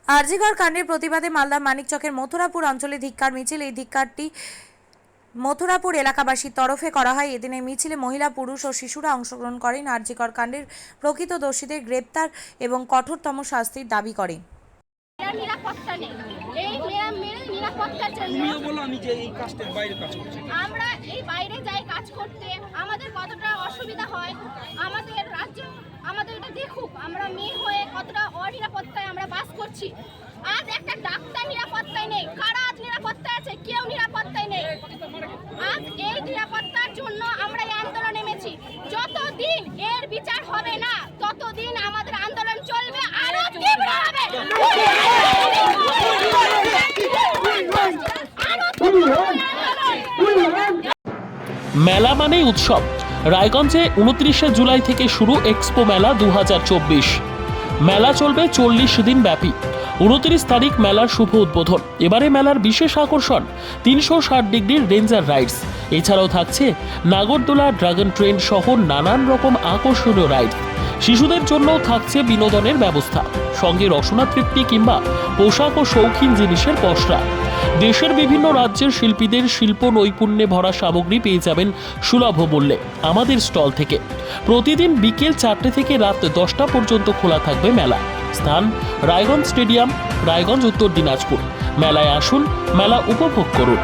আরজিকর কাণ্ডের প্রতিবাদে মালদা মানিকচকের মথুরাপুর অঞ্চলে ধিক্কার মিছিল। এই ধিক্কারটি মথুরাপুর এলাকাবাসীর তরফে করা হয়। এদিন এই মিছিলে মহিলা, পুরুষ ও শিশুরা অংশগ্রহণ করেন। আরজিকর কাণ্ডের প্রকৃত দোষীদের গ্রেপ্তার এবং কঠোরতম শাস্তির দাবি করেন। আমরা এই বাইরে যাই কাজ করতে, আমাদের কতটা অসুবিধা হয়, আমাদের রাজ্য আমাদের এটা দেখুক, আমরা মেয়ে হয়ে কতটা অনিরাপত্তায় আমরা বাস করছি। আজ একটা ডাক্তার নিরাপত্তায় নেই, কারা আজ নিরাপত্তায় আছে? কেউ নিরাপত্তায় নেই। আজ এই নিরাপত্তার জন্য আমরা এই আন্দোলনে নেমেছি। যতদিন এর বিচার হবে না ততদিন আমাদের আন্দোলন চলবে, আরো তীব্র হবে। মেলা মানেই উৎসব। রায়গঞ্জে 29শে জুলাই থেকে শুরু এক্সপো মেলা 2024। মেলা চলবে 40 দিন ব্যাপী। 29 তারিখ মেলার শুভ উদ্বোধন। এবারে মেলার বিশেষ আকর্ষণ 360 ডিগ্রির রেঞ্জার রাইডস। এছাড়াও থাকছে নাগরদোলা, ড্রাগন ট্রেন সহ নানান রকম আকর্ষণীয় রাইড। শিশুদের জন্যও থাকছে বিনোদনের ব্যবস্থা, সঙ্গে রসনা তৃপ্তি কিংবা পোশাক ও শৌখিন জিনিসের পসরা। দেশের বিভিন্ন রাজ্যের শিল্পীদের শিল্প নৈপুণ্যে ভরা সামগ্রী পেয়ে যাবেন সুলভ মূল্যে আমাদের স্টল থেকে। প্রতিদিন বিকেল 4টে থেকে রাত 10টা পর্যন্ত খোলা থাকবে মেলা। স্থান রায়গঞ্জ স্টেডিয়াম, রায়গঞ্জ, উত্তর দিনাজপুর। মেলায় আসুন, মেলা উপভোগ করুন।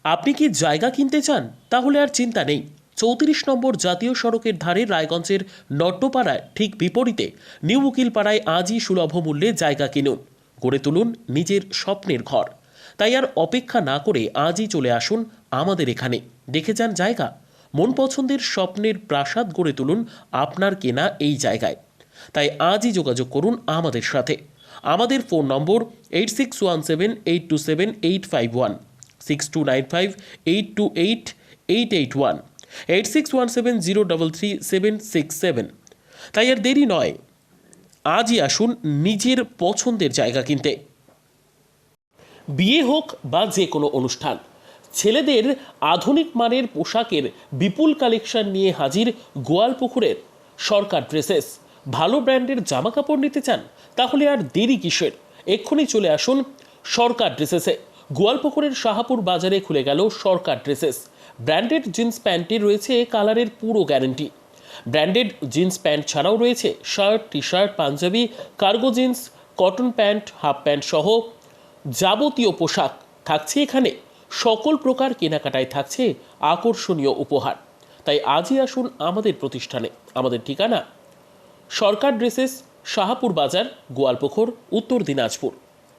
আপনি কি জায়গা কিনতে চান? তাহলে আর চিন্তা নেই। 34 নম্বর জাতীয় সড়কের ধারে রায়গঞ্জের নট্টপাড়ায় ঠিক বিপরীতে নিউ উকিলপাড়ায় আজই সুলভ মূল্যে জায়গা কিনুন, গড়ে তুলুন নিজের স্বপ্নের ঘর। তাই আর অপেক্ষা না করে আজই চলে আসুন আমাদের এখানে, দেখে যান জায়গা। মন পছন্দের স্বপ্নের প্রাসাদ গড়ে তুলুন আপনার কেনা এই জায়গায়। তাই আজই যোগাযোগ করুন আমাদের সাথে। আমাদের ফোন নম্বর 8617827851, 6295828881, 8617033767। তাই আর দেরি নয়, আজই আসুন নিজের পছন্দের জায়গা কিনতে। বিয়ে হোক বা যে কোনো অনুষ্ঠান, ছেলেদের আধুনিক মানের পোশাকের বিপুল কালেকশন নিয়ে হাজির গোয়ালপুকুরের সরকার ড্রেসেস। ভালো ব্র্যান্ডের জামা কাপড় নিতে চান? তাহলে আর দেরি কিসের? এক্ষুনি চলে আসুন সরকার ড্রেসেসে। গোয়ালপুকুরের শাহাপুর বাজারে খুলে গেল সরকার ড্রেসেস। ব্র্যান্ডেড জিন্স প্যান্টে রয়েছে কালারের পুরো গ্যারেন্টি। ব্র্যান্ডেড জিন্স প্যান্ট ছাড়াও রয়েছে shirt, T shirt, Punjabi, cargo jeans, cotton pant, half pant সহ যাবতীয় পোশাক থাকছে এখানে। সকল প্রকার কেনাকাটায় থাকছে আকর্ষণীয় উপহার। তাই আজই আসুন আমাদের প্রতিষ্ঠানে। আমাদের ঠিকানা সরকার ড্রেসেস, শাহাপুর বাজার, গোয়ালপুকুর, উত্তর দিনাজপুর।